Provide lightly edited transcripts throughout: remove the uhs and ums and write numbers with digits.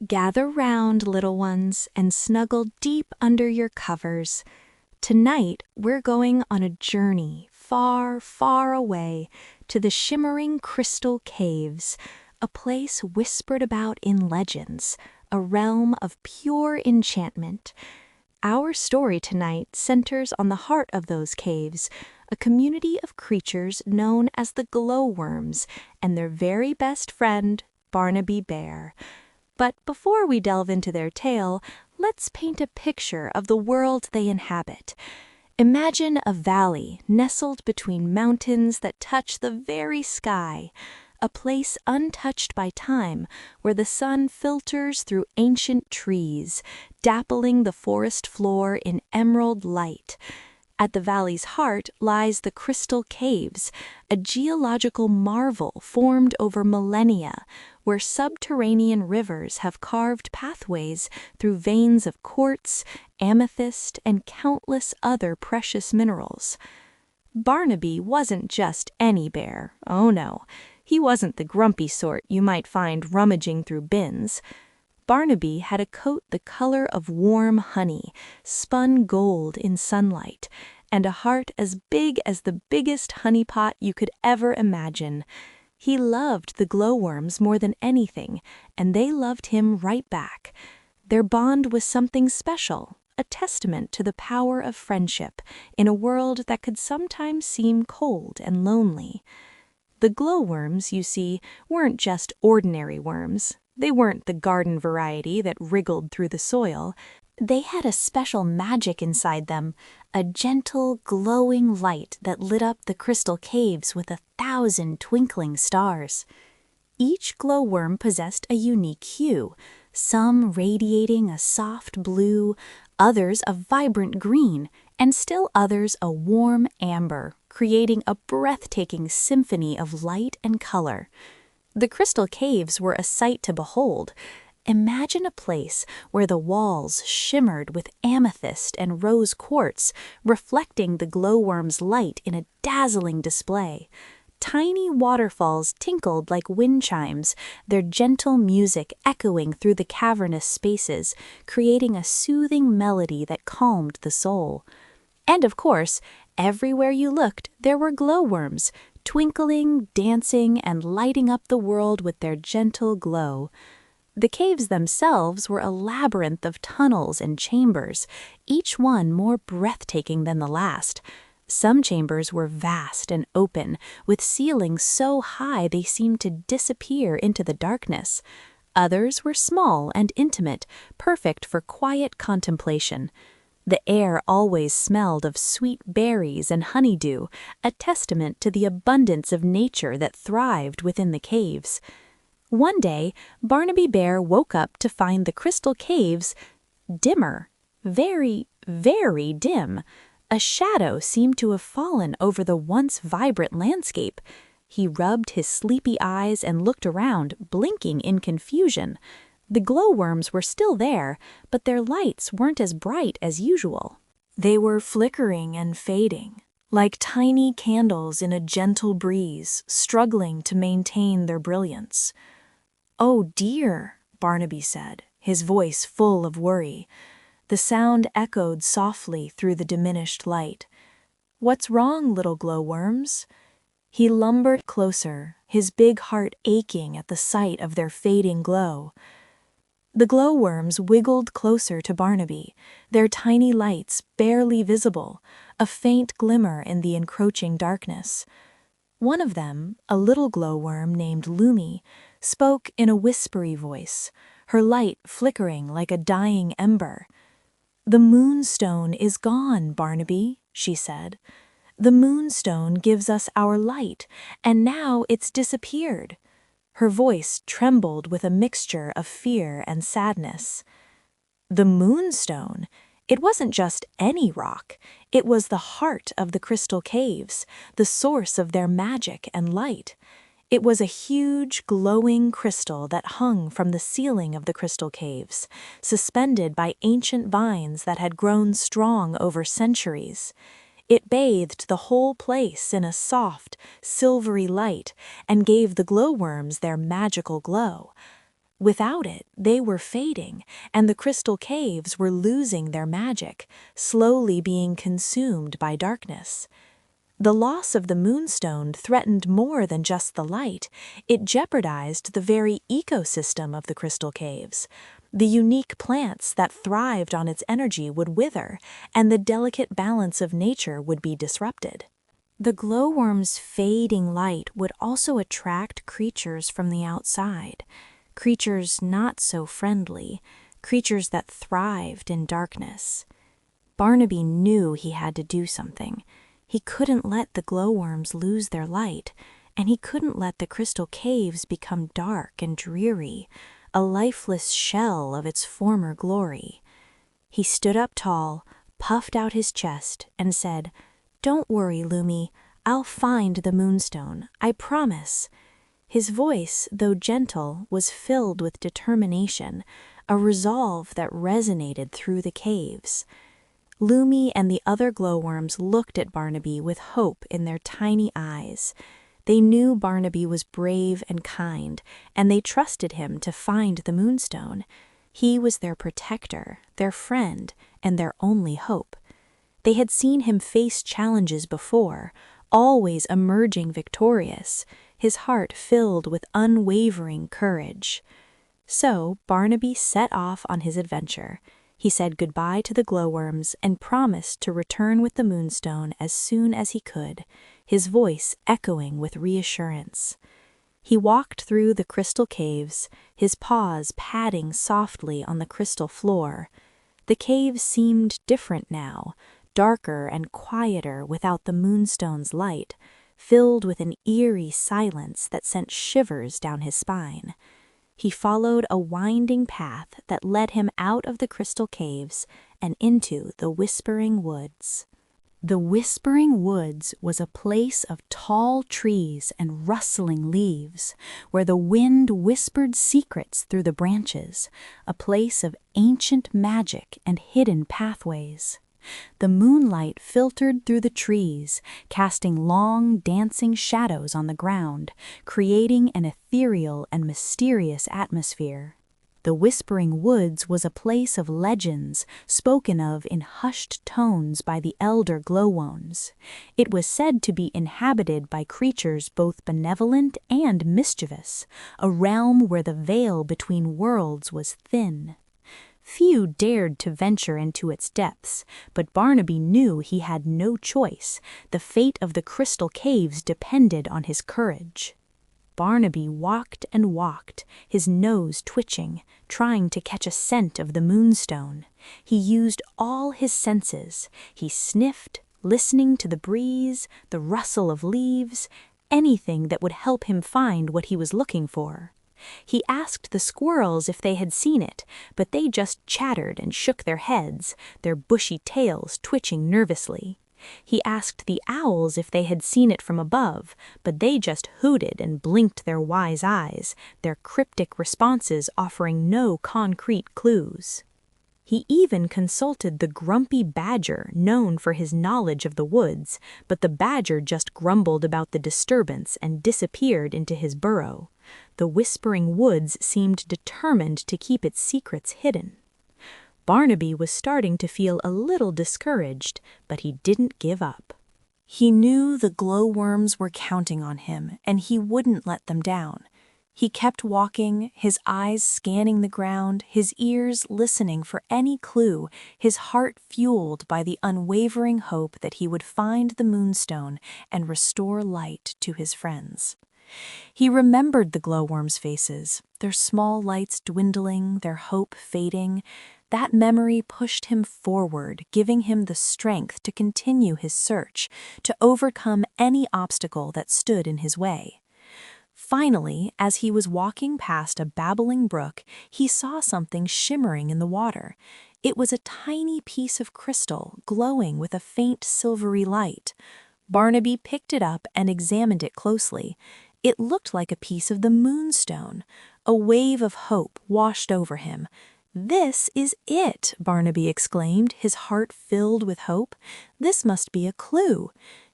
Gather round, little ones, and snuggle deep under your covers. Tonight, we're going on a journey far, far away to the shimmering crystal caves, a place whispered about in legends, a realm of pure enchantment. Our story tonight centers on the heart of those caves, a community of creatures known as the Glo-Worms and their very best friend, Barnaby Bear. But before we delve into their tale, let's paint a picture of the world they inhabit. Imagine a valley nestled between mountains that touch the very sky, a place untouched by time where the sun filters through ancient trees, dappling the forest floor in emerald light. At the valley's heart lies the Crystal Caves, a geological marvel formed over millennia, where subterranean rivers have carved pathways through veins of quartz, amethyst, and countless other precious minerals. Barnaby wasn't just any bear, oh no. He wasn't the grumpy sort you might find rummaging through bins. Barnaby had a coat the color of warm honey, spun gold in sunlight, and a heart as big as the biggest honey pot you could ever imagine. He loved the Glo-Worms more than anything, and they loved him right back. Their bond was something special, a testament to the power of friendship in a world that could sometimes seem cold and lonely. The Glo-Worms, you see, weren't just ordinary worms. They weren't the garden variety that wriggled through the soil. They had a special magic inside them, a gentle, glowing light that lit up the crystal caves with 1,000 twinkling stars. Each Glo-Worm possessed a unique hue, some radiating a soft blue, others a vibrant green, and still others a warm amber, creating a breathtaking symphony of light and color. The crystal caves were a sight to behold. Imagine a place where the walls shimmered with amethyst and rose quartz, reflecting the Glo-Worm's light in a dazzling display. Tiny waterfalls tinkled like wind chimes, their gentle music echoing through the cavernous spaces, creating a soothing melody that calmed the soul. And of course, everywhere you looked, there were Glo-Worms, twinkling, dancing, and lighting up the world with their gentle glow. The caves themselves were a labyrinth of tunnels and chambers, each one more breathtaking than the last. Some chambers were vast and open, with ceilings so high they seemed to disappear into the darkness. Others were small and intimate, perfect for quiet contemplation. The air always smelled of sweet berries and honeydew, a testament to the abundance of nature that thrived within the caves. One day, Barnaby Bear woke up to find the crystal caves dimmer, very, very dim. A shadow seemed to have fallen over the once vibrant landscape. He rubbed his sleepy eyes and looked around, blinking in confusion. The Glo-Worms were still there, but their lights weren't as bright as usual. They were flickering and fading, like tiny candles in a gentle breeze, struggling to maintain their brilliance. "Oh dear," Barnaby said, his voice full of worry. The sound echoed softly through the diminished light. "What's wrong, little Glo-Worms?" He lumbered closer, his big heart aching at the sight of their fading glow. The Glo-Worms wiggled closer to Barnaby, their tiny lights barely visible, a faint glimmer in the encroaching darkness. One of them, a little Glo-Worm named Lumi, spoke in a whispery voice, her light flickering like a dying ember. "The moonstone is gone, Barnaby," she said. "The moonstone gives us our light, and now it's disappeared." Her voice trembled with a mixture of fear and sadness. The moonstone? It wasn't just any rock. It was the heart of the crystal caves, the source of their magic and light. It was a huge, glowing crystal that hung from the ceiling of the crystal caves, suspended by ancient vines that had grown strong over centuries. It bathed the whole place in a soft, silvery light and gave the Glo-Worms their magical glow. Without it, they were fading, and the crystal caves were losing their magic, slowly being consumed by darkness. The loss of the moonstone threatened more than just the light. It jeopardized the very ecosystem of the crystal caves. The unique plants that thrived on its energy would wither, and the delicate balance of nature would be disrupted. The glowworm's fading light would also attract creatures from the outside, creatures not so friendly, creatures that thrived in darkness. Barnaby knew he had to do something. He couldn't let the glowworms lose their light, and he couldn't let the crystal caves become dark and dreary, a lifeless shell of its former glory. He stood up tall, puffed out his chest, and said, "Don't worry, Lumi. I'll find the moonstone, I promise." His voice, though gentle, was filled with determination, a resolve that resonated through the caves. Lumi and the other glowworms looked at Barnaby with hope in their tiny eyes. They knew Barnaby was brave and kind, and they trusted him to find the moonstone. He was their protector, their friend, and their only hope. They had seen him face challenges before, always emerging victorious, his heart filled with unwavering courage. So Barnaby set off on his adventure. He said goodbye to the glowworms and promised to return with the moonstone as soon as he could, his voice echoing with reassurance. He walked through the crystal caves, his paws padding softly on the crystal floor. The caves seemed different now, darker and quieter without the moonstone's light, filled with an eerie silence that sent shivers down his spine. He followed a winding path that led him out of the crystal caves and into the Whispering Woods. The Whispering Woods was a place of tall trees and rustling leaves, where the wind whispered secrets through the branches, a place of ancient magic and hidden pathways. The moonlight filtered through the trees, casting long, dancing shadows on the ground, creating an ethereal and mysterious atmosphere. The Whispering Woods was a place of legends, spoken of in hushed tones by the elder glowworms. It was said to be inhabited by creatures both benevolent and mischievous, a realm where the veil between worlds was thin. Few dared to venture into its depths, but Barnaby knew he had no choice. The fate of the crystal caves depended on his courage. Barnaby walked and walked, his nose twitching, trying to catch a scent of the moonstone. He used all his senses. He sniffed, listening to the breeze, the rustle of leaves, anything that would help him find what he was looking for. He asked the squirrels if they had seen it, but they just chattered and shook their heads, their bushy tails twitching nervously. He asked the owls if they had seen it from above, but they just hooted and blinked their wise eyes, their cryptic responses offering no concrete clues. He even consulted the grumpy badger, known for his knowledge of the woods, but the badger just grumbled about the disturbance and disappeared into his burrow. The Whispering Woods seemed determined to keep its secrets hidden. Barnaby was starting to feel a little discouraged, but he didn't give up. He knew the glowworms were counting on him, and he wouldn't let them down. He kept walking, his eyes scanning the ground, his ears listening for any clue, his heart fueled by the unwavering hope that he would find the moonstone and restore light to his friends. He remembered the glowworms' faces, their small lights dwindling, their hope fading. That memory pushed him forward, giving him the strength to continue his search, to overcome any obstacle that stood in his way. Finally, as he was walking past a babbling brook, he saw something shimmering in the water. It was a tiny piece of crystal, glowing with a faint silvery light. Barnaby picked it up and examined it closely. It looked like a piece of the moonstone. A wave of hope washed over him. "This is it!" Barnaby exclaimed, his heart filled with hope. "This must be a clue."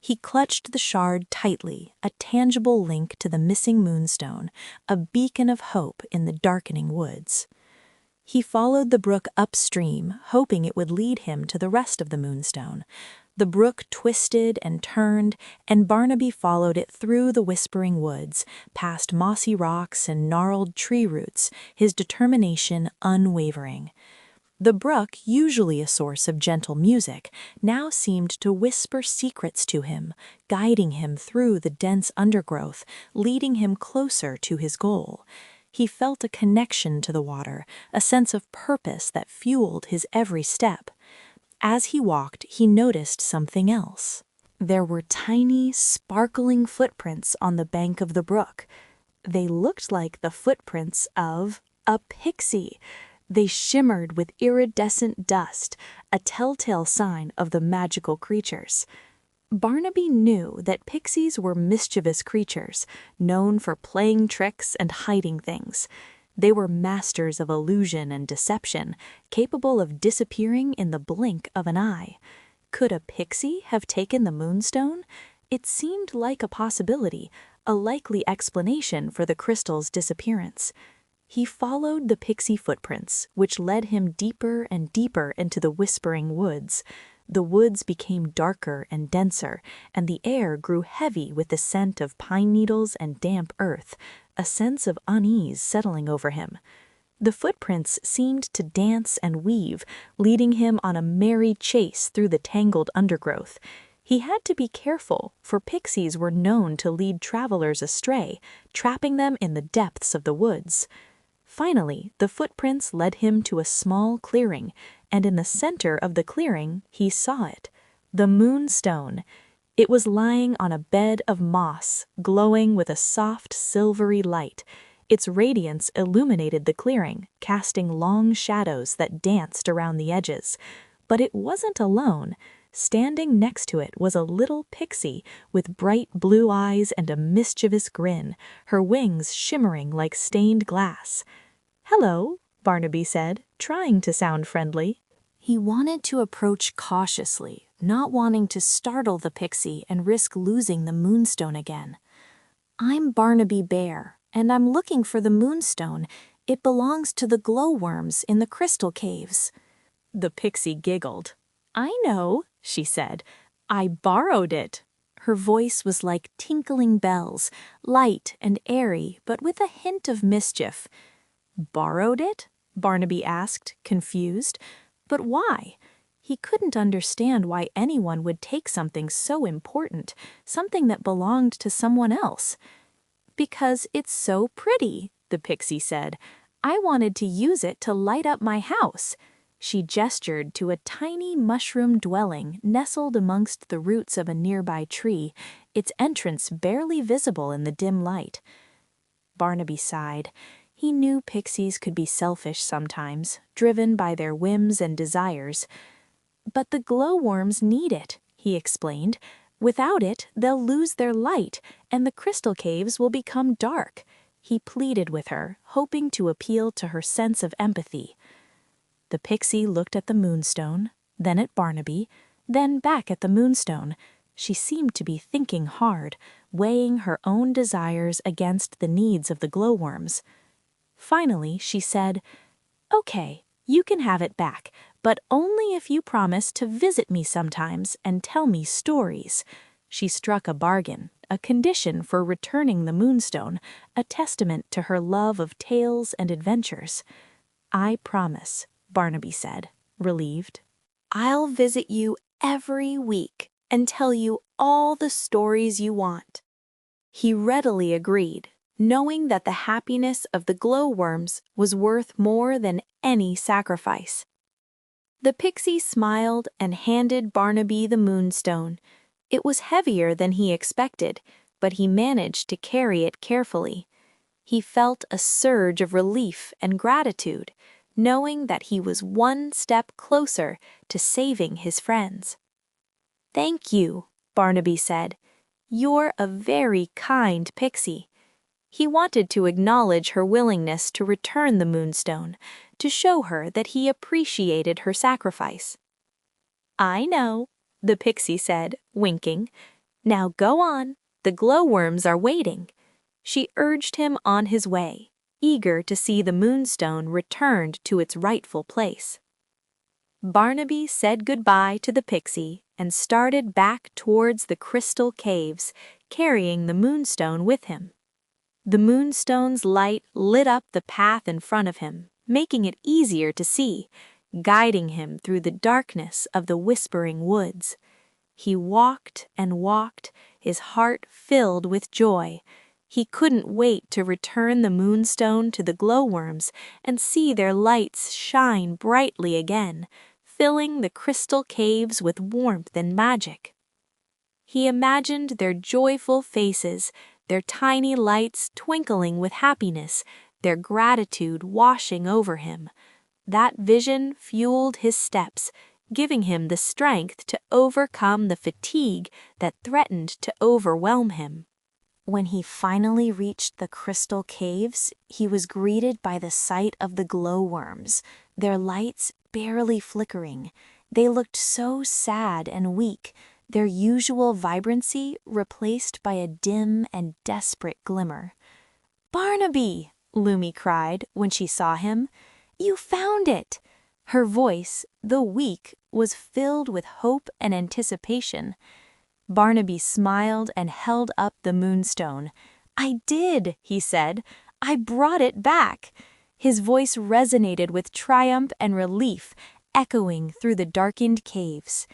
He clutched the shard tightly, a tangible link to the missing moonstone, a beacon of hope in the darkening woods. He followed the brook upstream, hoping it would lead him to the rest of the moonstone. The brook twisted and turned, and Barnaby followed it through the whispering woods, past mossy rocks and gnarled tree roots, his determination unwavering. The brook, usually a source of gentle music, now seemed to whisper secrets to him, guiding him through the dense undergrowth, leading him closer to his goal. He felt a connection to the water, a sense of purpose that fueled his every step. As he walked, he noticed something else. There were tiny, sparkling footprints on the bank of the brook. They looked like the footprints of a pixie. They shimmered with iridescent dust, a telltale sign of the magical creatures. Barnaby knew that pixies were mischievous creatures, known for playing tricks and hiding things. They were masters of illusion and deception, capable of disappearing in the blink of an eye. Could a pixie have taken the moonstone? It seemed like a possibility, a likely explanation for the crystal's disappearance. He followed the pixie footprints, which led him deeper and deeper into the whispering woods. The woods became darker and denser, and the air grew heavy with the scent of pine needles and damp earth, a sense of unease settling over him. The footprints seemed to dance and weave, leading him on a merry chase through the tangled undergrowth. He had to be careful, for pixies were known to lead travelers astray, trapping them in the depths of the woods. Finally, the footprints led him to a small clearing, and in the center of the clearing he saw it, the moonstone. It was lying on a bed of moss, glowing with a soft, silvery light. Its radiance illuminated the clearing, casting long shadows that danced around the edges. But it wasn't alone. Standing next to it was a little pixie with bright blue eyes and a mischievous grin, her wings shimmering like stained glass. "Hello," Barnaby said, trying to sound friendly. He wanted to approach cautiously, not wanting to startle the pixie and risk losing the moonstone again. "I'm Barnaby Bear, and I'm looking for the moonstone. It belongs to the Glo-Worms in the crystal caves." The pixie giggled. "I know," she said. "I borrowed it." Her voice was like tinkling bells, light and airy, but with a hint of mischief. "Borrowed it?" Barnaby asked, confused. But why? He couldn't understand why anyone would take something so important, something that belonged to someone else. "Because it's so pretty," the pixie said. "I wanted to use it to light up my house." She gestured to a tiny mushroom dwelling nestled amongst the roots of a nearby tree, its entrance barely visible in the dim light. Barnaby sighed. He knew pixies could be selfish sometimes, driven by their whims and desires. "But the glowworms need it," he explained. "Without it, they'll lose their light, and the crystal caves will become dark." He pleaded with her, hoping to appeal to her sense of empathy. The pixie looked at the moonstone, then at Barnaby, then back at the moonstone. She seemed to be thinking hard, weighing her own desires against the needs of the glowworms. Finally, she said, "Okay, you can have it back, but only if you promise to visit me sometimes and tell me stories." She struck a bargain, a condition for returning the moonstone, a testament to her love of tales and adventures. "I promise," Barnaby said, relieved. "I'll visit you every week and tell you all the stories you want." He readily agreed, knowing that the happiness of the glowworms was worth more than any sacrifice. The pixie smiled and handed Barnaby the moonstone. It was heavier than he expected, but he managed to carry it carefully. He felt a surge of relief and gratitude, knowing that he was one step closer to saving his friends. "Thank you," Barnaby said. "You're a very kind pixie." He wanted to acknowledge her willingness to return the moonstone, to show her that he appreciated her sacrifice. "I know," the pixie said, winking. Now go on, the glowworms are waiting. She urged him on his way, eager to see the moonstone returned to its rightful place. Barnaby said goodbye to the pixie and started back towards the crystal caves, carrying the moonstone with him. The moonstone's light lit up the path in front of him, making it easier to see, guiding him through the darkness of the whispering woods. He walked and walked, his heart filled with joy. He couldn't wait to return the moonstone to the glowworms and see their lights shine brightly again, filling the crystal caves with warmth and magic. He imagined their joyful faces, their tiny lights twinkling with happiness, their gratitude washing over him. That vision fueled his steps, giving him the strength to overcome the fatigue that threatened to overwhelm him. When he finally reached the crystal caves, he was greeted by the sight of the glowworms, their lights barely flickering. They looked so sad and weak, their usual vibrancy replaced by a dim and desperate glimmer. "Barnaby!" Lumi cried when she saw him. "You found it!" Her voice, though weak, was filled with hope and anticipation. Barnaby smiled and held up the moonstone. "I did," he said. "I brought it back." His voice resonated with triumph and relief, echoing through the darkened caves.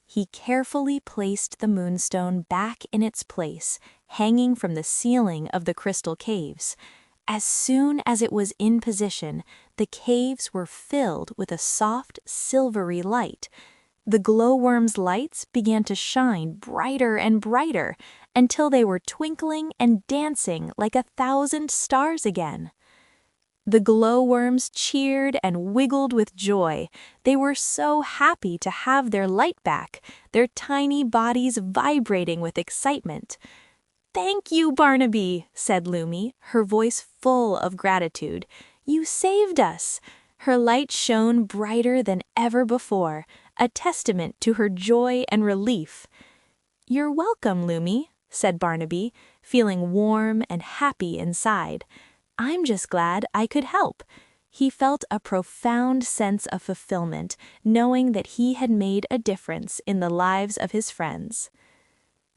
He carefully placed the moonstone back in its place, hanging from the ceiling of the crystal caves. As soon as it was in position, the caves were filled with a soft, silvery light. The glowworms' lights began to shine brighter and brighter until they were twinkling and dancing like 1,000 stars again. The glowworms cheered and wiggled with joy. They were so happy to have their light back, their tiny bodies vibrating with excitement. "Thank you, Barnaby," said Lumi, her voice full of gratitude. "You saved us." Her light shone brighter than ever before, a testament to her joy and relief. "You're welcome, Lumi," said Barnaby, feeling warm and happy inside. "I'm just glad I could help." He felt a profound sense of fulfillment, knowing that he had made a difference in the lives of his friends.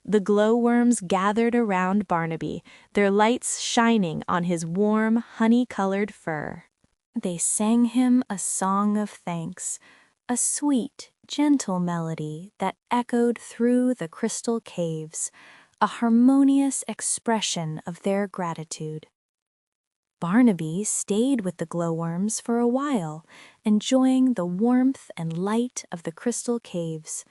The glowworms gathered around Barnaby, their lights shining on his warm, honey-colored fur. They sang him a song of thanks, a sweet, gentle melody that echoed through the crystal caves, a harmonious expression of their gratitude. Barnaby stayed with the glowworms for a while, enjoying the warmth and light of the crystal caves.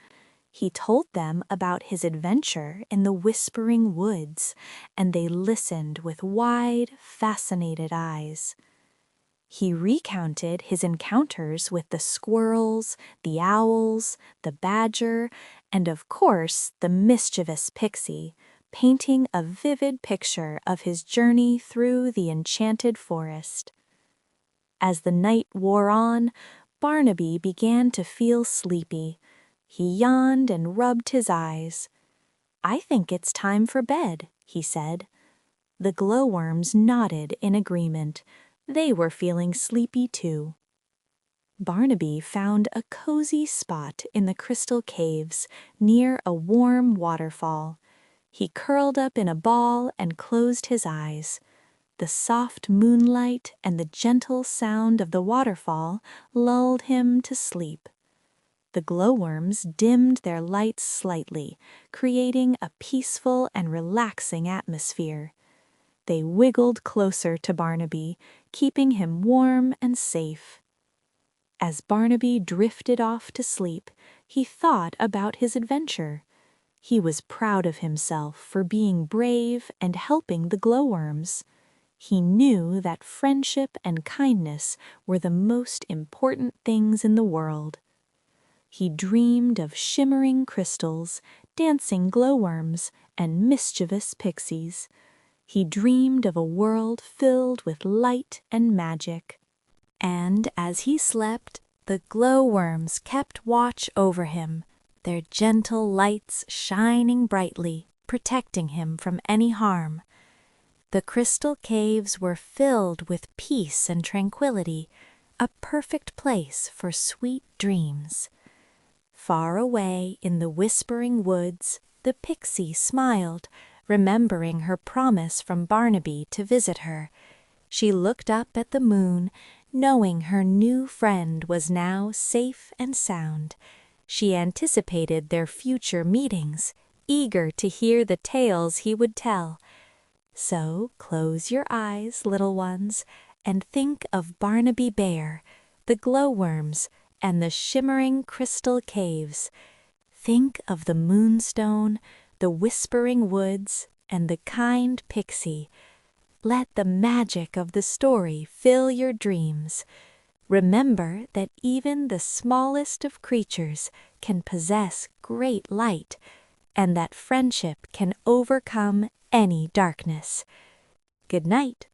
He told them about his adventure in the whispering woods, and they listened with wide, fascinated eyes. He recounted his encounters with the squirrels, the owls, the badger, and of course the mischievous pixie, painting a vivid picture of his journey through the enchanted forest. As the night wore on, Barnaby began to feel sleepy. He yawned and rubbed his eyes. "I think it's time for bed," he said. The glowworms nodded in agreement. They were feeling sleepy too. Barnaby found a cozy spot in the crystal caves near a warm waterfall. He curled up in a ball and closed his eyes. The soft moonlight and the gentle sound of the waterfall lulled him to sleep. The glowworms dimmed their lights slightly, creating a peaceful and relaxing atmosphere. They wiggled closer to Barnaby, keeping him warm and safe. As Barnaby drifted off to sleep, he thought about his adventure. He was proud of himself for being brave and helping the glowworms. He knew that friendship and kindness were the most important things in the world. He dreamed of shimmering crystals, dancing glowworms, and mischievous pixies. He dreamed of a world filled with light and magic. And as he slept, the glowworms kept watch over him, their gentle lights shining brightly. protecting him from any harm. The crystal caves were filled with peace and tranquility, a perfect place for sweet dreams. Far away in the whispering woods, the pixie smiled, remembering her promise from Barnaby to visit her. She looked up at the moon, knowing her new friend was now safe and sound. She anticipated their future meetings, eager to hear the tales he would tell. So close your eyes, little ones, and think of Barnaby Bear, the glowworms, and the shimmering crystal caves. Think of the moonstone, the whispering woods, and the kind pixie. Let the magic of the story fill your dreams. Remember that even the smallest of creatures can possess great light, and that friendship can overcome any darkness. Good night.